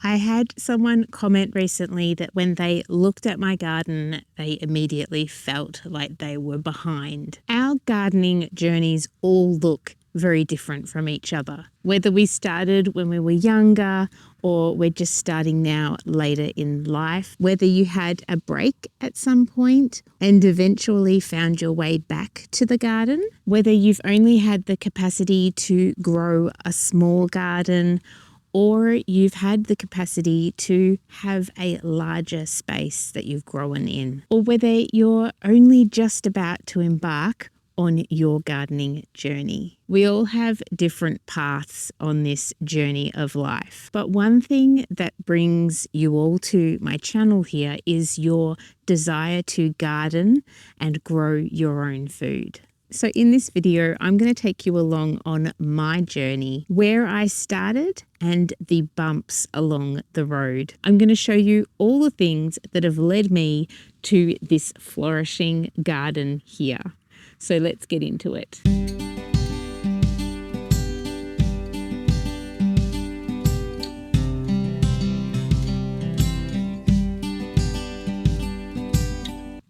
I had someone comment recently that when they looked at my garden, they immediately felt like they were behind. Our gardening journeys all look very different from each other. Whether we started when we were younger or we're just starting now later in life, whether you had a break at some point and eventually found your way back to the garden, whether you've only had the capacity to grow a small garden or you've had the capacity to have a larger space that you've grown in, or whether you're only just about to embark on your gardening journey. We all have different paths on this journey of life. But one thing that brings you all to my channel here is your desire to garden and grow your own food. So in this video, I'm going to take you along on my journey, where I started and the bumps along the road. I'm going to show you all the things that have led me to this flourishing garden here. So let's get into it.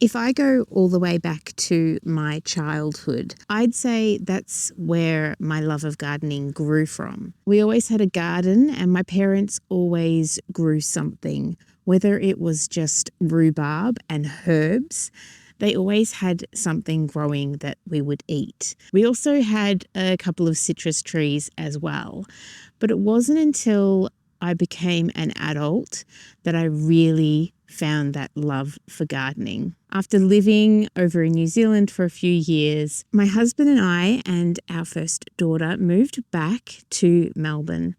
If I go all the way back to my childhood, I'd say that's where my love of gardening grew from. We always had a garden and my parents always grew something, whether it was just rhubarb and herbs. They always had something growing that we would eat. We also had a couple of citrus trees as well, but it wasn't until I became an adult that I really found that love for gardening. After living over in New Zealand for a few years, my husband and I and our first daughter moved back to Melbourne,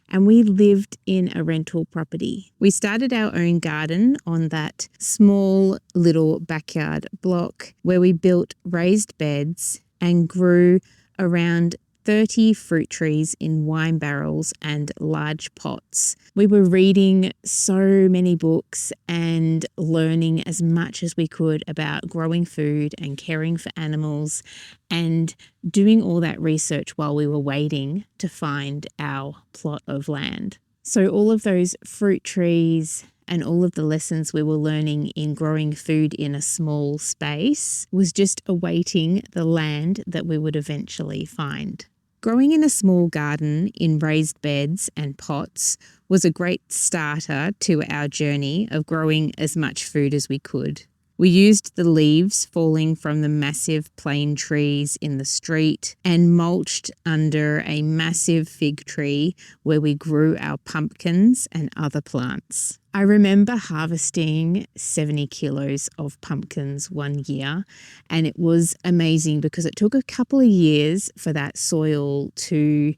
and we lived in a rental property. We started our own garden on that small little backyard block where we built raised beds and grew around 30 fruit trees in wine barrels and large pots. We were reading so many books and learning as much as we could about growing food and caring for animals and doing all that research while we were waiting to find our plot of land. So all of those fruit trees and all of the lessons we were learning in growing food in a small space was just awaiting the land that we would eventually find. Growing in a small garden in raised beds and pots was a great starter to our journey of growing as much food as we could. We used the leaves falling from the massive plane trees in the street and mulched under a massive fig tree where we grew our pumpkins and other plants. I remember harvesting 70 kilos of pumpkins one year, and it was amazing because it took a couple of years for that soil to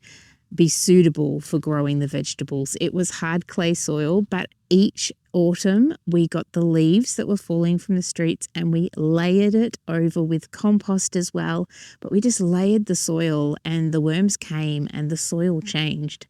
be suitable for growing the vegetables. It was hard clay soil, but each autumn we got the leaves that were falling from the streets and we layered it over with compost as well. But we just layered the soil and the worms came and the soil changed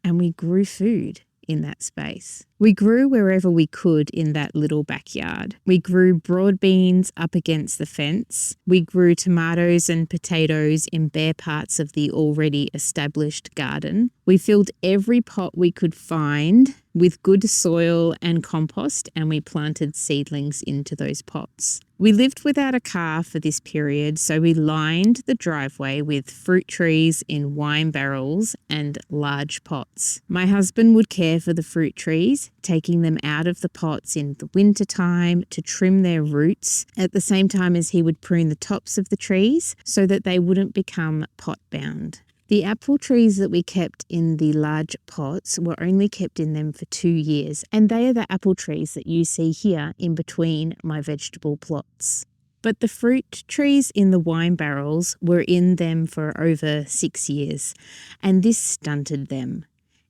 and we grew food in that space. We grew wherever we could in that little backyard. We grew broad beans up against the fence. We grew tomatoes and potatoes in bare parts of the already established garden. We filled every pot we could find with good soil and compost, and we planted seedlings into those pots. We lived without a car for this period, so we lined the driveway with fruit trees in wine barrels and large pots. My husband would care for the fruit trees, taking them out of the pots in the wintertime to trim their roots, at the same time as he would prune the tops of the trees so that they wouldn't become pot-bound. The apple trees that we kept in the large pots were only kept in them for 2 years, and they are the apple trees that you see here in between my vegetable plots. But the fruit trees in the wine barrels were in them for over 6 years, and this stunted them.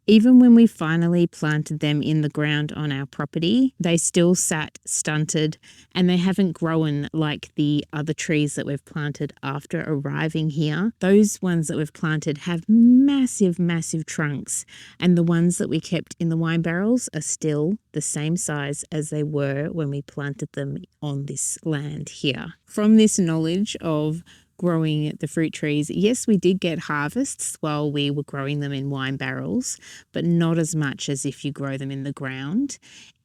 Even when we finally planted them in the ground on our property, they still sat stunted and they haven't grown like the other trees that we've planted after arriving here. Those ones that we've planted have massive, massive trunks, and the ones that we kept in the wine barrels are still the same size as they were when we planted them on this land here. From this knowledge of growing the fruit trees, yes, we did get harvests while we were growing them in wine barrels, but not as much as if you grow them in the ground.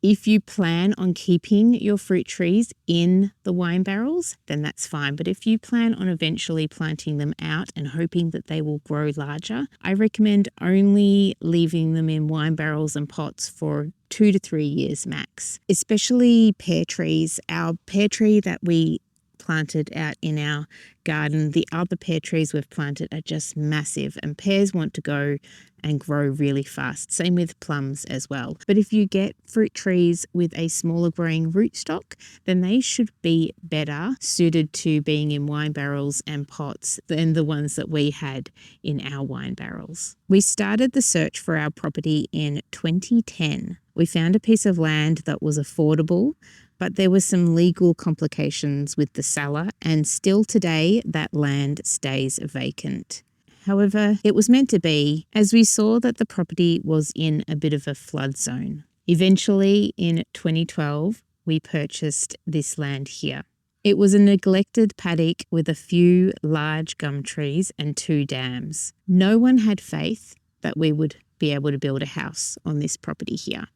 If you plan on keeping your fruit trees in the wine barrels, then that's fine. But if you plan on eventually planting them out and hoping that they will grow larger, I recommend only leaving them in wine barrels and pots for 2 to 3 years max, especially pear trees. Our pear tree that we planted out in our garden, the other pear trees we've planted are just massive, and pears want to go and grow really fast. Same with plums as well. But if you get fruit trees with a smaller growing rootstock, then they should be better suited to being in wine barrels and pots than the ones that we had in our wine barrels. We started the search for our property in 2010. We found a piece of land that was affordable, but there were some legal complications with the seller, and still today that land stays vacant. However, it was meant to be, as we saw that the property was in a bit of a flood zone. Eventually, in 2012, we purchased this land here. It was a neglected paddock with a few large gum trees and 2 dams. No one had faith that we would be able to build a house on this property here.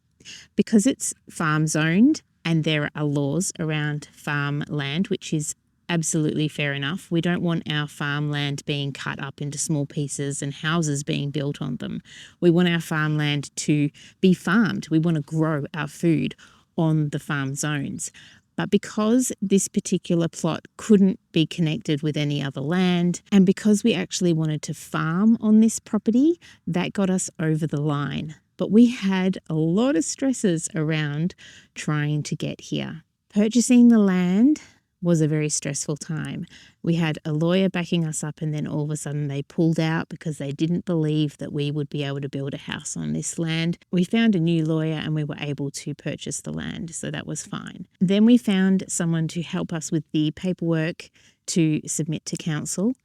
Because it's farm zoned and there are laws around farmland, which is absolutely fair enough. We don't want our farmland being cut up into small pieces and houses being built on them. We want our farmland to be farmed. We want to grow our food on the farm zones. But because this particular plot couldn't be connected with any other land, and because we actually wanted to farm on this property, that got us over the line. But we had a lot of stresses around trying to get here. Purchasing the land was a very stressful time. We had a lawyer backing us up, and then all of a sudden they pulled out because they didn't believe that we would be able to build a house on this land. We found a new lawyer and we were able to purchase the land, so that was fine. Then we found someone to help us with the paperwork to submit to council,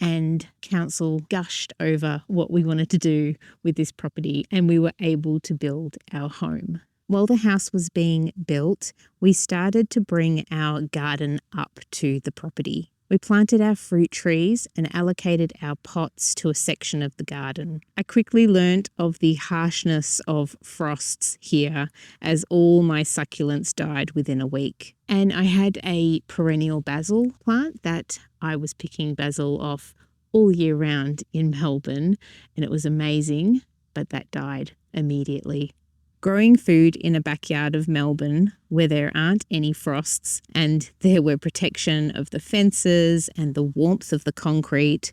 and council gushed over what we wanted to do with this property, and we were able to build our home. While the house was being built, we started to bring our garden up to the property. We planted our fruit trees and allocated our pots to a section of the garden. I quickly learnt of the harshness of frosts here, as all my succulents died within a week. And I had a perennial basil plant that I was picking basil off all year round in Melbourne, and it was amazing, but that died immediately. Growing food in a backyard of Melbourne where there aren't any frosts and there were protection of the fences and the warmth of the concrete,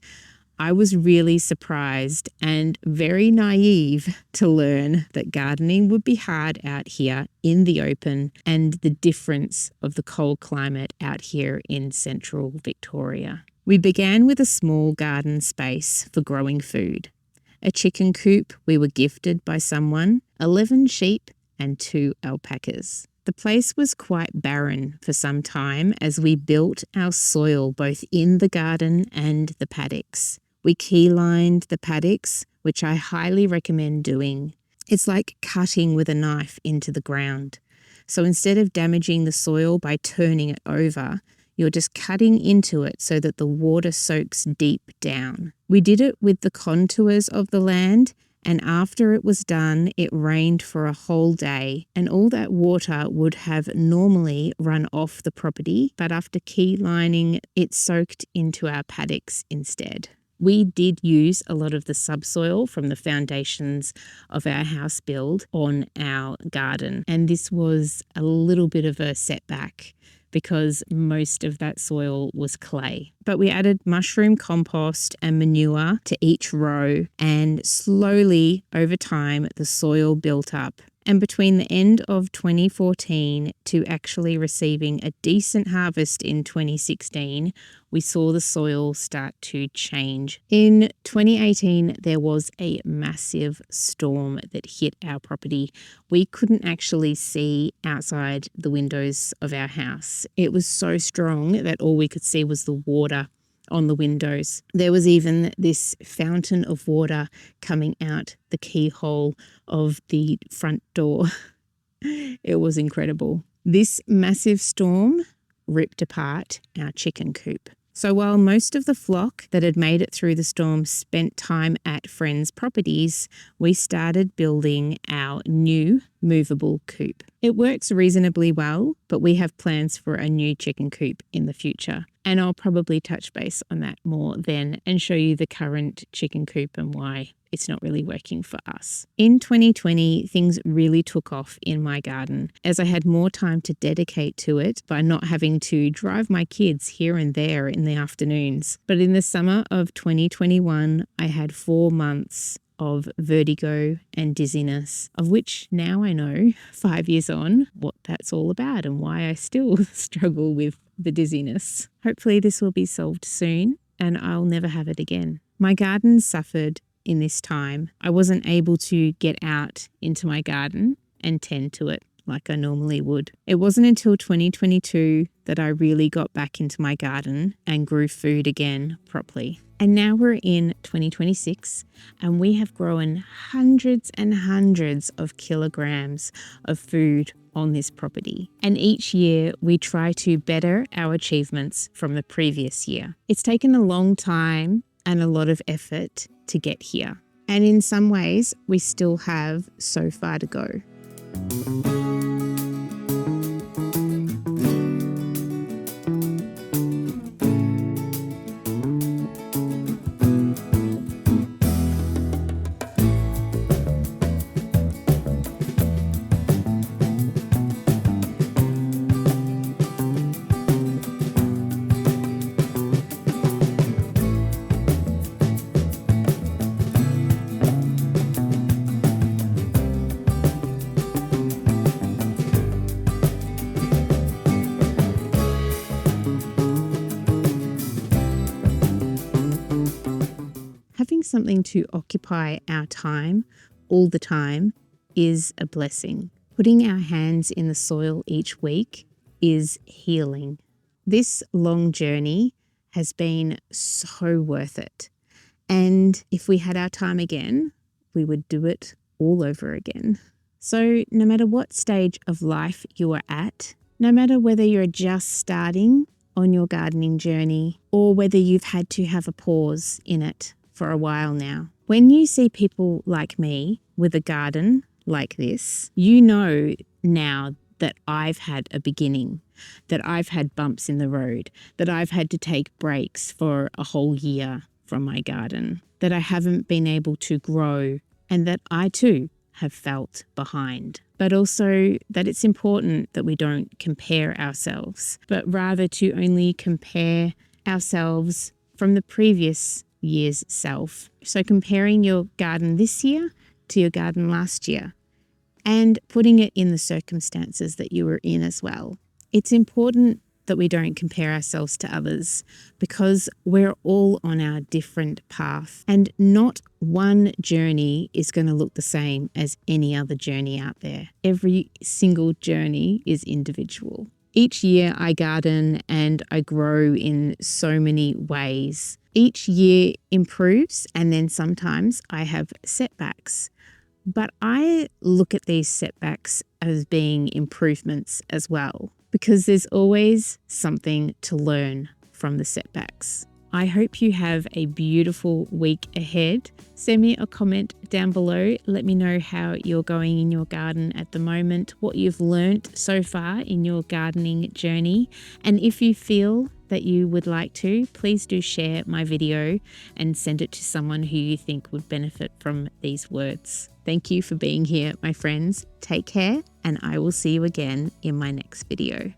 I was really surprised and very naive to learn that gardening would be hard out here in the open, and the difference of the cold climate out here in central Victoria. We began with a small garden space for growing food. A chicken coop we were gifted by someone, 11 sheep and 2 alpacas. The place was quite barren for some time as we built our soil both in the garden and the paddocks. We keylined the paddocks, which I highly recommend doing. It's like cutting with a knife into the ground. So instead of damaging the soil by turning it over, you're just cutting into it so that the water soaks deep down. We did it with the contours of the land, and after it was done, it rained for a whole day, and all that water would have normally run off the property, but after key lining, it soaked into our paddocks instead. We did use a lot of the subsoil from the foundations of our house build on our garden, and this was a little bit of a setback because most of that soil was clay. But we added mushroom compost and manure to each row, and slowly over time the soil built up. And between the end of 2014 to actually receiving a decent harvest in 2016, we saw the soil start to change. In 2018, there was a massive storm that hit our property. We couldn't actually see outside the windows of our house. It was so strong that all we could see was the water on the windows. There was even this fountain of water coming out the keyhole of the front door. It was incredible. This massive storm ripped apart our chicken coop. So while most of the flock that had made it through the storm spent time at friends' properties, we started building our new movable coop. It works reasonably well, but we have plans for a new chicken coop in the future. And I'll probably touch base on that more then and show you the current chicken coop and why it's not really working for us. In 2020, things really took off in my garden as I had more time to dedicate to it by not having to drive my kids here and there in the afternoons. But in the summer of 2021, I had 4 months of vertigo and dizziness, of which now I know, 5 years on, what that's all about and why I still struggle with the dizziness. Hopefully this will be solved soon and I'll never have it again. My garden suffered in this time. I wasn't able to get out into my garden and tend to it like I normally would. It wasn't until 2022 that I really got back into my garden and grew food again properly. And now we're in 2026 and we have grown hundreds and hundreds of kilograms of food on this property. And each year we try to better our achievements from the previous year. It's taken a long time and a lot of effort to get here. And in some ways, we still have so far to go. Having something to occupy our time all the time is a blessing. Putting our hands in the soil each week is healing. This long journey has been so worth it. And if we had our time again, we would do it all over again. So no matter what stage of life you are at, no matter whether you're just starting on your gardening journey or whether you've had to have a pause in it for a while now, when you see people like me with a garden like this, you know now that I've had a beginning, that I've had bumps in the road, that I've had to take breaks for a whole year from my garden, that I haven't been able to grow, and that I too have felt behind. But also that it's important that we don't compare ourselves, but rather to only compare ourselves from the previous year's self. So comparing your garden this year to your garden last year and putting it in the circumstances that you were in as well. It's important that we don't compare ourselves to others because we're all on our different path and not one journey is going to look the same as any other journey out there. Every single journey is individual. Each year I garden and I grow in so many ways. Each year improves and then sometimes I have setbacks. But I look at these setbacks as being improvements as well because there's always something to learn from the setbacks. I hope you have a beautiful week ahead. Send me a comment down below. Let me know how you're going in your garden at the moment, what you've learnt so far in your gardening journey. And if you feel that you would like to, please do share my video and send it to someone who you think would benefit from these words. Thank you for being here, my friends. Take care, and I will see you again in my next video.